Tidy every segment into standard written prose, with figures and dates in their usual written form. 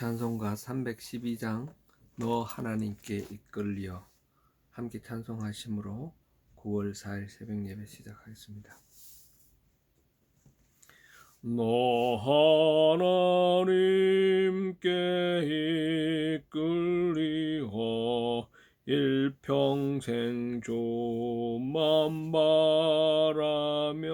찬송가 312장 너 하나님께 이끌리어 함께 찬송하심으로 9월 4일 새벽 예배 시작하겠습니다. 너 하나님께 이끌리어 일평생 조만 바라면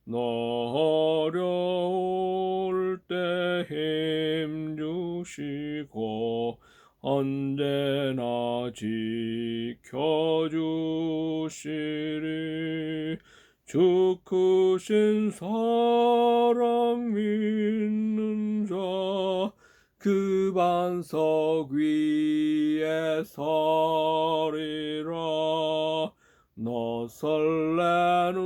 너 어려울 때 힘 주시고 언제나 지켜주시리. 주 크신 사랑 믿는 자 그 반석 위에 서리라. 너 설레는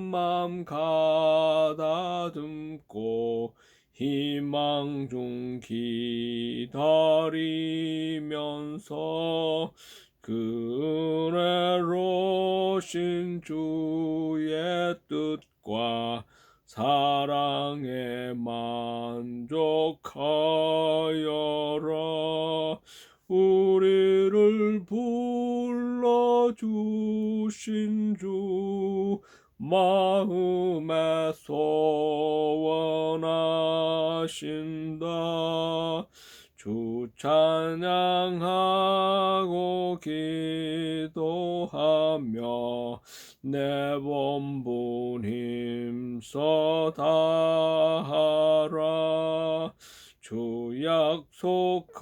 맘 가다듬고 희망 중 기다리면서 그 은혜로 신 주의 뜻과 사랑에 만족하여라. 우리를 불러주신 주 마음에 소원하신다. 주 찬양하고 기도하며 내 본분 힘써 다하라. 주 약속하신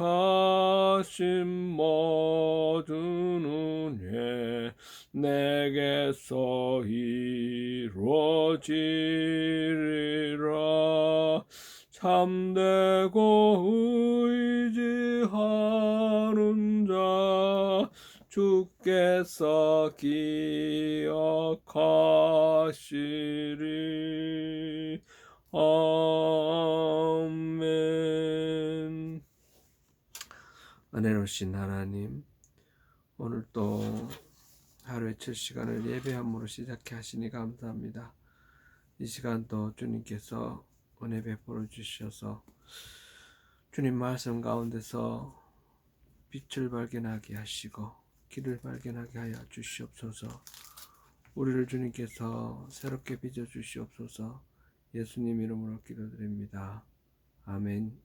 모든 은혜 내게서 이루어지리라. 참되고 의지하는 자 주께서 기억하시리. 아멘. 은혜로우신 하나님, 오늘 또 하루의 첫 시간을 예배함으로 시작해 하시니 감사합니다. 이 시간 또 주님께서 은혜 베풀어 주셔서 주님 말씀 가운데서 빛을 발견하게 하시고 길을 발견하게 하여 주시옵소서. 우리를 주님께서 새롭게 빚어 주시옵소서. 예수님 이름으로 기도드립니다. 아멘.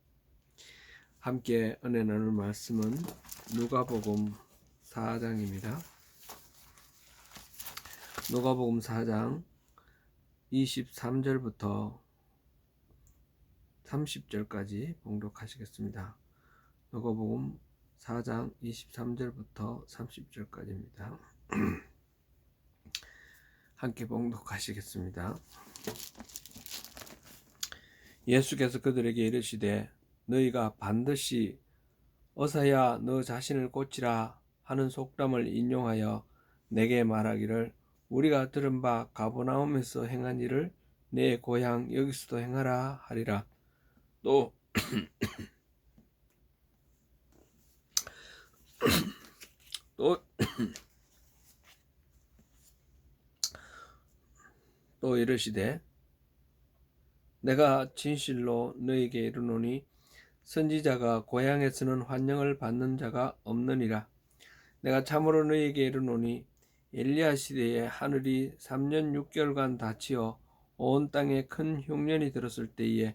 함께 은혜 나눌 말씀은 누가복음 4장입니다. 누가복음 4장 23절부터 30절까지 봉독하시겠습니다. 누가복음 4장 23절부터 30절까지입니다. 함께 봉독하시겠습니다. 예수께서 그들에게 이르시되 너희가 반드시 어서야 너 자신을 고치라 하는 속담을 인용하여 내게 말하기를 우리가 들은 바 가버나움에서 행한 일을 내 고향 여기서도 행하라 하리라. 또 이르시되 내가 진실로 너희에게 이르노니 선지자가 고향에서는 환영을 받는 자가 없느니라. 내가 참으로 너희에게 이르노니 엘리야 시대에 하늘이 3년 6개월간 닫히어 온 땅에 큰 흉년이 들었을 때에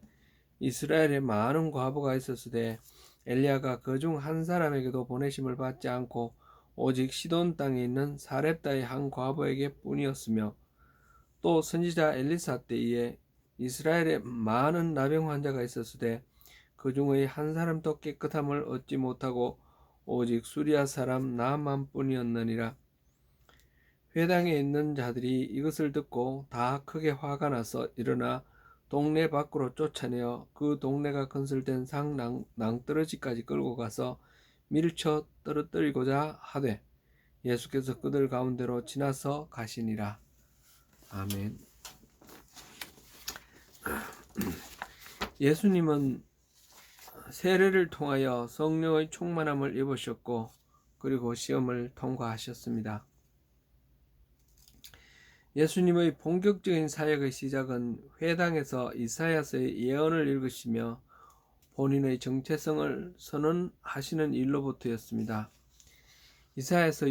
이스라엘에 많은 과부가 있었으되 엘리야가 그 중 한 사람에게도 보내심을 받지 않고 오직 시돈 땅에 있는 사렙다의 한 과부에게 뿐이었으며 또 선지자 엘리사 때에 이스라엘에 많은 나병 환자가 있었으되 그 중의 한 사람도 깨끗함을 얻지 못하고 오직 수리아 사람 나만 뿐이었느니라. 회당에 있는 자들이 이것을 듣고 다 크게 화가 나서 일어나 동네 밖으로 쫓아내어 그 동네가 건설된 상 낭떠러지까지 끌고 가서 밀쳐 떨어뜨리고자 하되 예수께서 그들 가운데로 지나서 가시니라. 아멘. 예수님은 세례를 통하여 성령의 충만함을 입으셨고 그리고 시험을 통과하셨습니다. 예수님의 본격적인 사역의 시작은 회당에서 이사야서의 예언을 읽으시며 본인의 정체성을 선언하시는 일로부터였습니다. 이사야서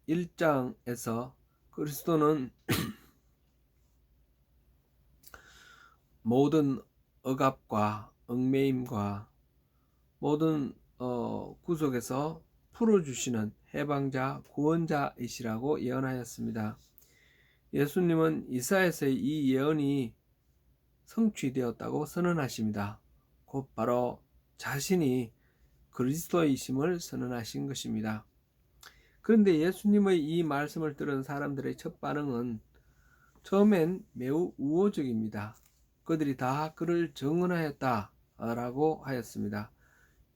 61장에서 그리스도는 모든 억압과 얽매임과 모든 구속에서 풀어주시는 해방자, 구원자이시라고 예언하였습니다. 예수님은 이사야서의 이 예언이 성취되었다고 선언하십니다. 곧 바로 자신이 그리스도이심을 선언하신 것입니다. 그런데 예수님의 이 말씀을 들은 사람들의 첫 반응은 처음엔 매우 우호적입니다. 그들이 다 그를 정언하였다라고 하였습니다.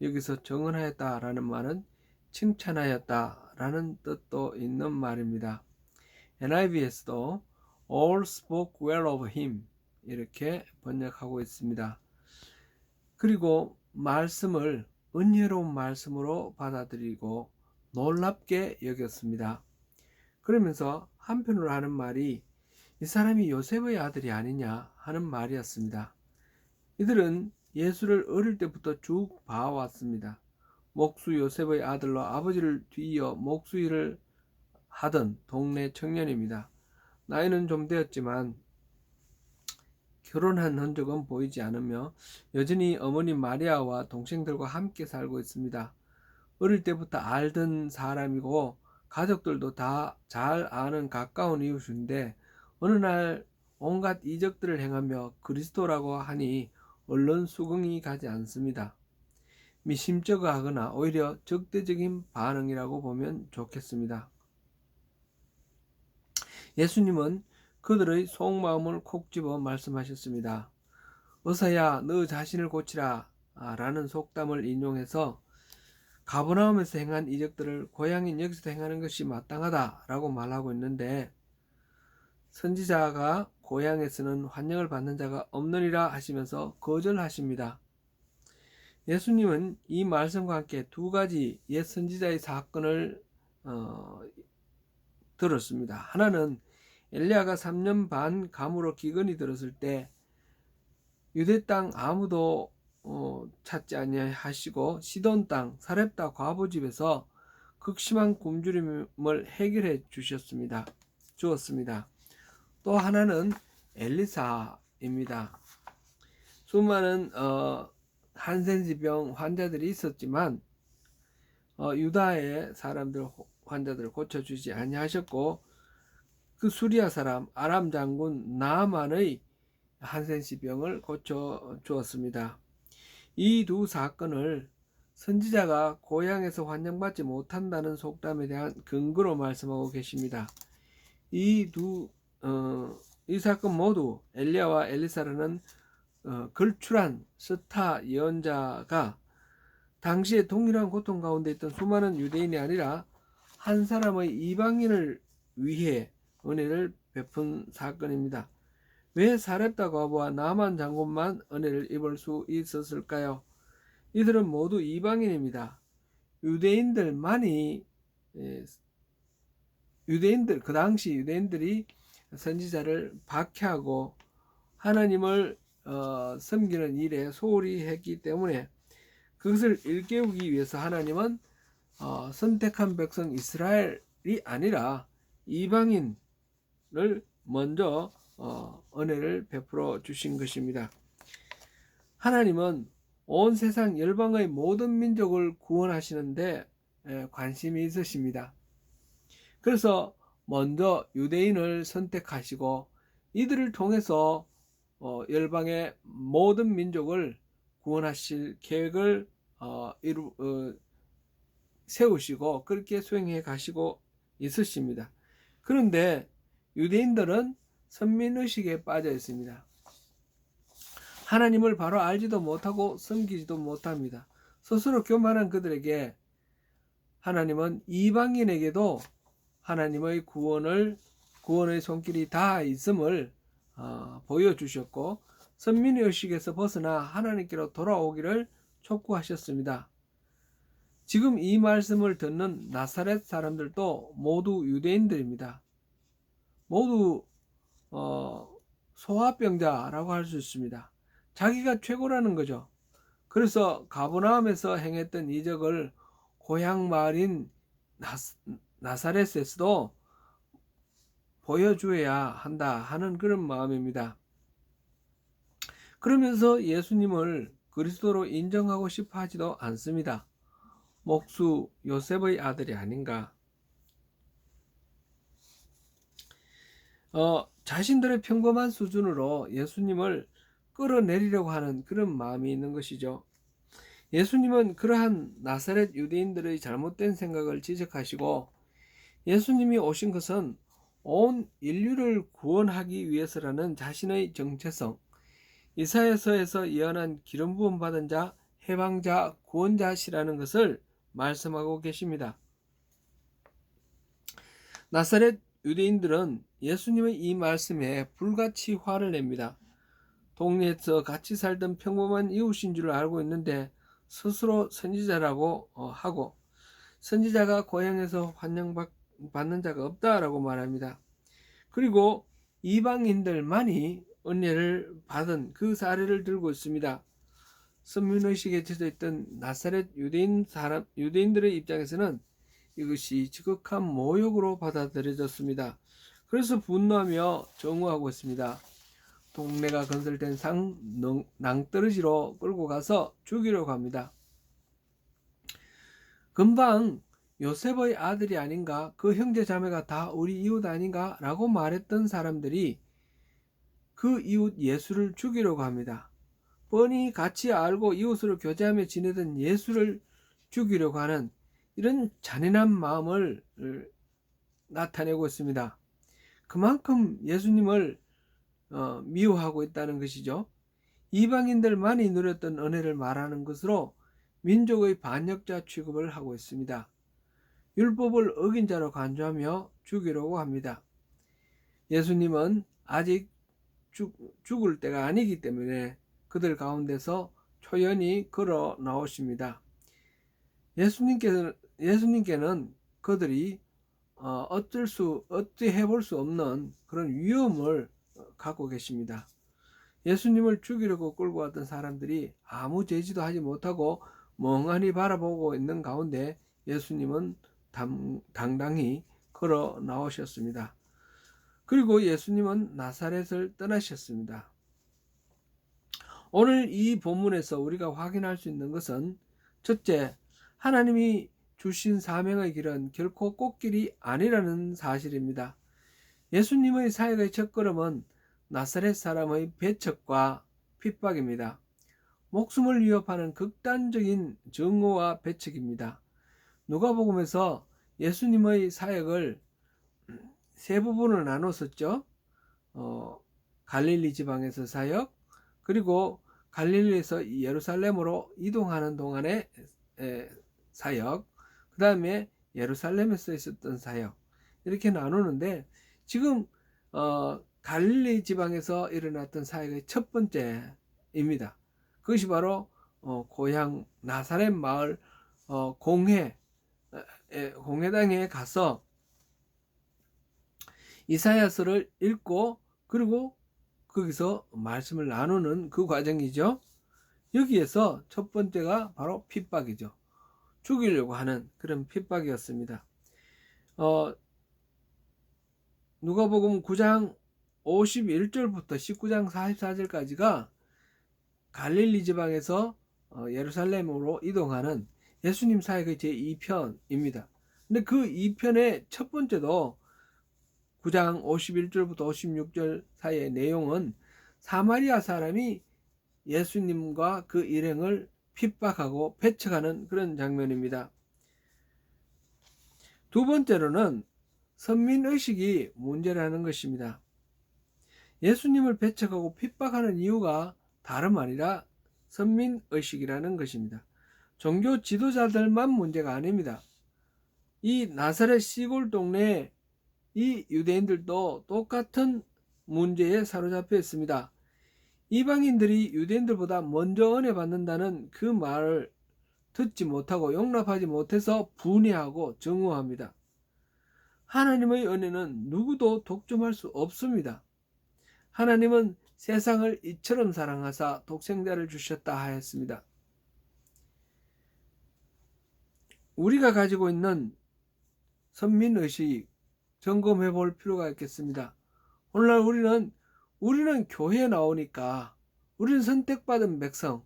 여기서 정언하였다라는 말은 칭찬하였다라는 뜻도 있는 말입니다. NIV에서도 all spoke well of him 이렇게 번역하고 있습니다. 그리고 말씀을 은혜로운 말씀으로 받아들이고 놀랍게 여겼습니다. 그러면서 한편으로 하는 말이 이 사람이 요셉의 아들이 아니냐 하는 말이었습니다. 이들은 예수를 어릴 때부터 쭉 봐왔습니다. 목수 요셉의 아들로 아버지를 뒤이어 목수일을 하던 동네 청년입니다. 나이는 좀 되었지만 결혼한 흔적은 보이지 않으며 여전히 어머니 마리아와 동생들과 함께 살고 있습니다. 어릴 때부터 알던 사람이고 가족들도 다 잘 아는 가까운 이웃인데 어느 날 온갖 이적들을 행하며 그리스도라고 하니 얼른 수긍이 가지 않습니다. 미심쩍어하거나 오히려 적대적인 반응이라고 보면 좋겠습니다. 예수님은 그들의 속마음을 콕 집어 말씀하셨습니다. 어서야 너 자신을 고치라 라는 속담을 인용해서 가버나움에서 행한 이적들을 고향인 여기서 행하는 것이 마땅하다라고 말하고 있는데 선지자가 고향에서는 환영을 받는 자가 없느니라 하시면서 거절하십니다. 예수님은 이 말씀과 함께 두 가지 옛 선지자의 사건을 들었습니다. 하나는 엘리야가 3년 반 감으로 기근이 들었을 때 유대 땅 아무도 찾지 아니하시고 시돈 땅 사렙다 과부 집에서 극심한 굶주림을 해결해 주었습니다. 또 하나는 엘리사입니다. 수많은 한센지병 환자들이 있었지만 유다의 사람들 환자들을 고쳐주지 아니하셨고 그 수리아 사람 아람 장군 나아만의 한센시병을 고쳐주었습니다. 이 두 사건을 선지자가 고향에서 환영받지 못한다는 속담에 대한 근거로 말씀하고 계십니다. 이 사건 모두 엘리야와 엘리사라는 걸출한 스타 예언자가 당시에 동일한 고통 가운데 있던 수많은 유대인이 아니라 한 사람의 이방인을 위해 은혜를 베푼 사건입니다. 왜 사렙다 과부와 나만 장군만 은혜를 입을 수 있었을까요? 이들은 모두 이방인입니다. 그 당시 유대인들이 선지자를 박해하고 하나님을 섬기는 일에 소홀히 했기 때문에 그것을 일깨우기 위해서 하나님은 선택한 백성 이스라엘이 아니라 이방인을 먼저 은혜를 베풀어 주신 것입니다. 하나님은 온 세상 열방의 모든 민족을 구원하시는데 관심이 있으십니다. 그래서 먼저 유대인을 선택하시고 이들을 통해서 열방의 모든 민족을 구원하실 계획을 세우시고 그렇게 수행해 가시고 있으십니다. 그런데 유대인들은 선민의식에 빠져 있습니다. 하나님을 바로 알지도 못하고 섬기지도 못합니다. 스스로 교만한 그들에게 하나님은 이방인에게도 하나님의 구원의 손길이 닿아 있음을 보여주셨고 선민의 의식에서 벗어나 하나님께로 돌아오기를 촉구하셨습니다. 지금 이 말씀을 듣는 나사렛 사람들도 모두 유대인들입니다. 모두 소아병자라고 할 수 있습니다. 자기가 최고라는 거죠. 그래서 가버나움에서 행했던 이적을 고향 마을인 나사렛에서도 보여주어야 한다 하는 그런 마음입니다. 그러면서 예수님을 그리스도로 인정하고 싶어 하지도 않습니다. 목수 요셉의 아들이 아닌가. 자신들의 평범한 수준으로 예수님을 끌어내리려고 하는 그런 마음이 있는 것이죠. 예수님은 그러한 나사렛 유대인들의 잘못된 생각을 지적하시고, 예수님이 오신 것은 온 인류를 구원하기 위해서라는 자신의 정체성, 이사야서에서 예언한 기름 부음 받은 자, 해방자, 구원자시라는 것을 말씀하고 계십니다. 나사렛 유대인들은 예수님의 이 말씀에 불같이 화를 냅니다. 동네에서 같이 살던 평범한 이웃인 줄 알고 있는데 스스로 선지자라고 하고, 선지자가 고향에서 환영받는 자가 없다라고 말합니다. 그리고 이방인들만이 은혜를 받은 그 사례를 들고 있습니다. 선민의식에 젖어있던 나사렛 유대인들의 입장에서는 이것이 지극한 모욕으로 받아들여졌습니다. 그래서 분노하며 정오하고 있습니다. 동네가 건설된 낭떠러지로 끌고 가서 죽이려고 합니다. 금방 요셉의 아들이 아닌가, 그 형제 자매가 다 우리 이웃 아닌가 라고 말했던 사람들이 그 이웃 예수를 죽이려고 합니다. 뻔히 같이 알고 이웃으로 교제하며 지내던 예수를 죽이려고 하는 이런 잔인한 마음을 나타내고 있습니다. 그만큼 예수님을 미워하고 있다는 것이죠. 이방인들만이 누렸던 은혜를 말하는 것으로 민족의 반역자 취급을 하고 있습니다. 율법을 어긴 자로 간주하며 죽이려고 합니다. 예수님은 아직 죽을 때가 아니기 때문에 그들 가운데서 초연히 걸어 나오십니다. 예수님께는 그들이 어찌 해볼 수 없는 그런 위험을 갖고 계십니다. 예수님을 죽이려고 끌고 왔던 사람들이 아무 제지도 하지 못하고 멍하니 바라보고 있는 가운데 예수님은 당당히 걸어 나오셨습니다. 그리고 예수님은 나사렛을 떠나셨습니다. 오늘 이 본문에서 우리가 확인할 수 있는 것은, 첫째, 하나님이 주신 사명의 길은 결코 꽃길이 아니라는 사실입니다. 예수님의 사역의 첫걸음은 나사렛 사람의 배척과 핍박입니다. 목숨을 위협하는 극단적인 증오와 배척입니다. 누가복음에서 예수님의 사역을 세 부분으로 나눴었죠. 갈릴리 지방에서 사역, 그리고 갈릴리에서 예루살렘으로 이동하는 동안의 사역, 그 다음에 예루살렘에서 있었던 사역, 이렇게 나누는데, 지금 갈릴리 지방에서 일어났던 사역의 첫 번째입니다. 그것이 바로 고향 나사렛 마을 공회당에 가서 이사야서를 읽고, 그리고 거기서 말씀을 나누는 그 과정이죠. 여기에서 첫 번째가 바로 핍박이죠. 죽이려고 하는 그런 핍박이었습니다. 누가복음 9장 51절부터 19장 44절까지가 갈릴리 지방에서 예루살렘으로 이동하는 예수님 사역의 제2편입니다. 근데 그 2편의 첫 번째도 9장 51절부터 56절 사이의 내용은 사마리아 사람이 예수님과 그 일행을 핍박하고 배척하는 그런 장면입니다. 두 번째로는 선민의식이 문제라는 것입니다. 예수님을 배척하고 핍박하는 이유가 다름 아니라 선민의식이라는 것입니다. 종교 지도자들만 문제가 아닙니다. 이 나사렛 시골 동네에 이 유대인들도 똑같은 문제에 사로잡혀 있습니다. 이방인들이 유대인들보다 먼저 은혜 받는다는 그 말을 듣지 못하고 용납하지 못해서 분해하고 증오합니다. 하나님의 은혜는 누구도 독점할 수 없습니다. 하나님은 세상을 이처럼 사랑하사 독생자를 주셨다 하였습니다. 우리가 가지고 있는 선민의식 점검해 볼 필요가 있겠습니다. 오늘날 우리는 교회에 나오니까 우리는 선택받은 백성,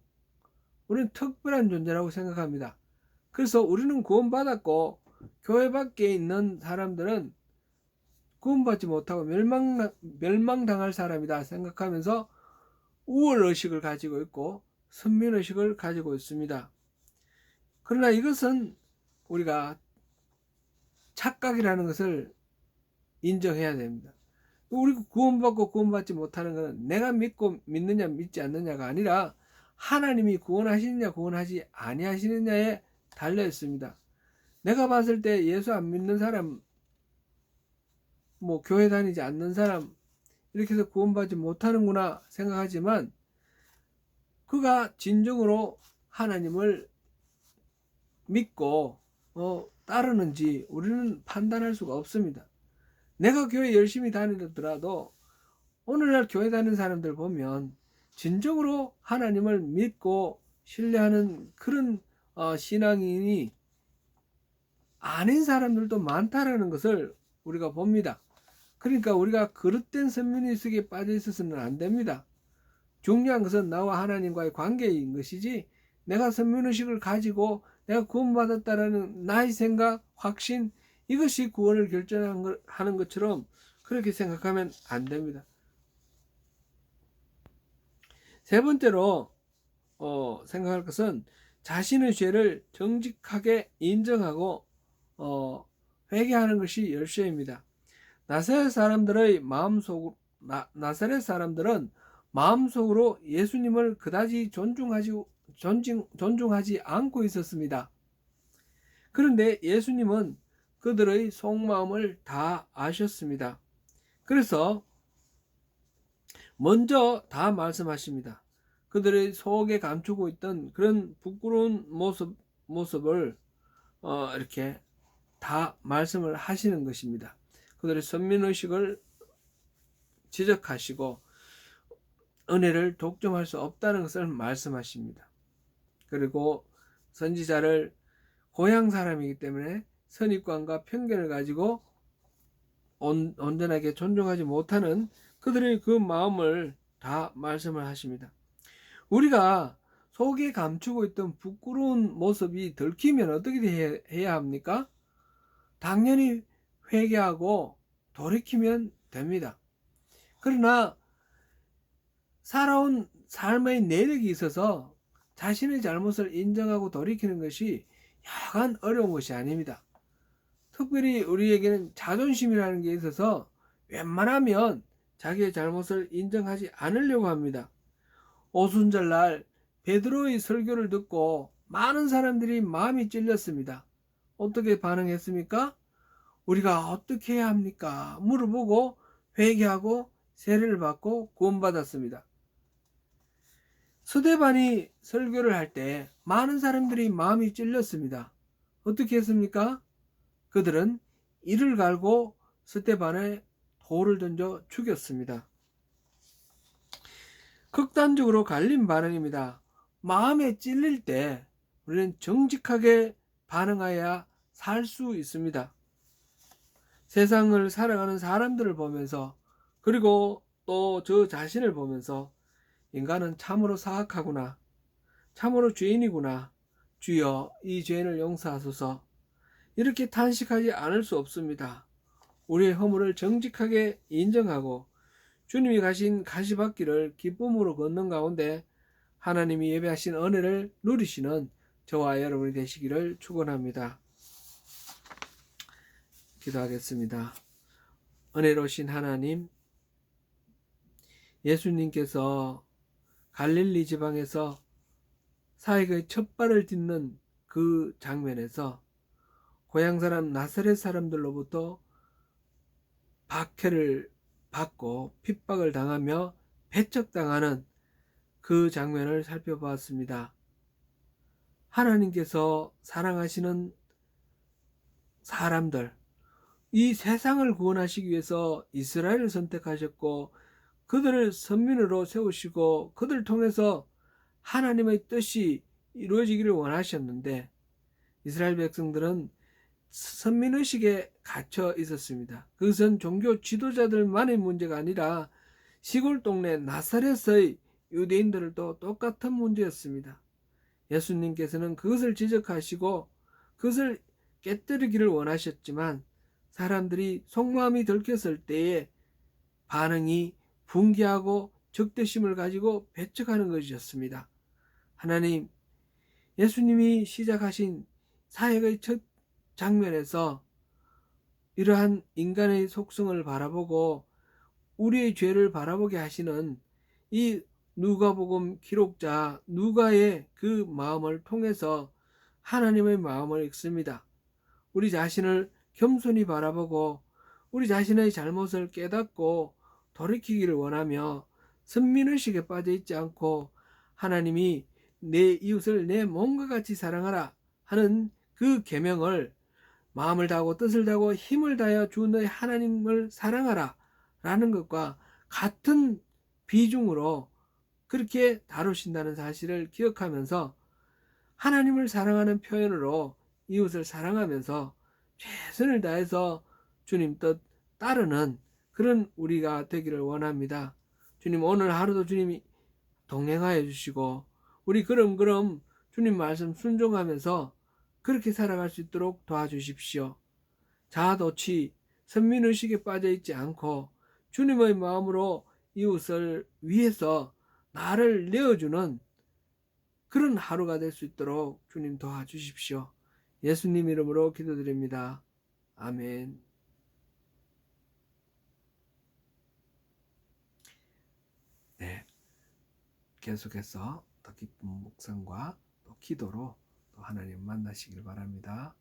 우리는 특별한 존재라고 생각합니다. 그래서 우리는 구원받았고 교회 밖에 있는 사람들은 구원받지 못하고 멸망당할 사람이다 생각하면서 우월의식을 가지고 있고 선민의식을 가지고 있습니다. 그러나 이것은 우리가 착각이라는 것을 인정해야 됩니다. 우리가 구원받고 구원받지 못하는 것은 내가 믿느냐 믿지 않느냐가 아니라 하나님이 구원하시느냐 구원하지 아니하시느냐에 달려 있습니다. 내가 봤을 때 예수 안 믿는 사람, 교회 다니지 않는 사람 이렇게 해서 구원받지 못하는구나 생각하지만 그가 진정으로 하나님을 믿고 따르는지 우리는 판단할 수가 없습니다. 내가 교회 열심히 다니더라도 오늘날 교회 다니는 사람들 보면 진정으로 하나님을 믿고 신뢰하는 그런 신앙인이 아닌 사람들도 많다라는 것을 우리가 봅니다. 그러니까 우리가 그릇된 선민의식에 빠져 있어서는 안 됩니다. 중요한 것은 나와 하나님과의 관계인 것이지 내가 선민의식을 가지고 내가 구원받았다라는 나의 생각, 확신 이것이 구원을 결정하는 것처럼 그렇게 생각하면 안 됩니다. 세 번째로 생각할 것은 자신의 죄를 정직하게 인정하고 회개하는 것이 열쇠입니다. 나사렛 사람들은 마음속으로 예수님을 그다지 존중하지 않고 있었습니다. 그런데 예수님은 그들의 속마음을 다 아셨습니다. 그래서 먼저 다 말씀하십니다. 그들의 속에 감추고 있던 그런 부끄러운 모습을 이렇게 다 말씀을 하시는 것입니다. 그들의 선민의식을 지적하시고 은혜를 독점할 수 없다는 것을 말씀하십니다. 그리고 선지자를 고향 사람이기 때문에 선입관과 편견을 가지고 온전하게 존중하지 못하는 그들의 그 마음을 다 말씀을 하십니다. 우리가 속에 감추고 있던 부끄러운 모습이 들키면 어떻게 해야 합니까? 당연히 회개하고 돌이키면 됩니다. 그러나 살아온 삶의 내력이 있어서 자신의 잘못을 인정하고 돌이키는 것이 여간 어려운 것이 아닙니다. 특별히 우리에게는 자존심이라는 게 있어서 웬만하면 자기의 잘못을 인정하지 않으려고 합니다. 오순절날 베드로의 설교를 듣고 많은 사람들이 마음이 찔렸습니다. 어떻게 반응했습니까? 우리가 어떻게 해야 합니까? 물어보고 회개하고 세례를 받고 구원받았습니다. 스데반이 설교를 할 때 많은 사람들이 마음이 찔렸습니다. 어떻게 했습니까? 그들은 이를 갈고 스데반에 돌을 던져 죽였습니다. 극단적으로 갈린 반응입니다. 마음에 찔릴 때 우리는 정직하게 반응해야 살 수 있습니다. 세상을 살아가는 사람들을 보면서 그리고 또 저 자신을 보면서 인간은 참으로 사악하구나, 참으로 죄인이구나, 주여 이 죄인을 용서하소서 이렇게 탄식하지 않을 수 없습니다. 우리의 허물을 정직하게 인정하고 주님이 가신 가시밭길을 기쁨으로 걷는 가운데 하나님이 예배하신 은혜를 누리시는 저와 여러분이 되시기를 축원합니다. 기도하겠습니다. 은혜로우신 하나님, 예수님께서 갈릴리 지방에서 사역의 첫 발을 딛는 그 장면에서 고향 사람 나사렛 사람들로부터 박해를 받고 핍박을 당하며 배척당하는 그 장면을 살펴보았습니다. 하나님께서 사랑하시는 사람들, 이 세상을 구원하시기 위해서 이스라엘을 선택하셨고 그들을 선민으로 세우시고 그들을 통해서 하나님의 뜻이 이루어지기를 원하셨는데 이스라엘 백성들은 선민의식에 갇혀 있었습니다. 그것은 종교 지도자들만의 문제가 아니라 시골 동네 나사렛의 유대인들도 똑같은 문제였습니다. 예수님께서는 그것을 지적하시고 그것을 깨뜨리기를 원하셨지만 사람들이 속마음이 들켰을 때에 반응이 분개하고 적대심을 가지고 배척하는 것이었습니다. 하나님, 예수님이 시작하신 사역의 첫 장면에서 이러한 인간의 속성을 바라보고 우리의 죄를 바라보게 하시는 이 누가복음 기록자 누가의 그 마음을 통해서 하나님의 마음을 읽습니다. 우리 자신을 겸손히 바라보고 우리 자신의 잘못을 깨닫고 돌이키기를 원하며 선민의식에 빠져 있지 않고 하나님이 내 이웃을 내 몸과 같이 사랑하라 하는 그 계명을 마음을 다하고 뜻을 다하고 힘을 다하여 주 너의 하나님을 사랑하라 라는 것과 같은 비중으로 그렇게 다루신다는 사실을 기억하면서 하나님을 사랑하는 표현으로 이웃을 사랑하면서 최선을 다해서 주님 뜻 따르는 그런 우리가 되기를 원합니다. 주님, 오늘 하루도 주님이 동행하여 주시고 우리 그럼 주님 말씀 순종하면서 그렇게 살아갈 수 있도록 도와주십시오. 자아도취, 선민의식에 빠져 있지 않고 주님의 마음으로 이웃을 위해서 나를 내어주는 그런 하루가 될 수 있도록 주님 도와주십시오. 예수님 이름으로 기도드립니다. 아멘. 네, 계속해서 더 깊은 묵상과 또 기도로 또 하나님 만나시길 바랍니다.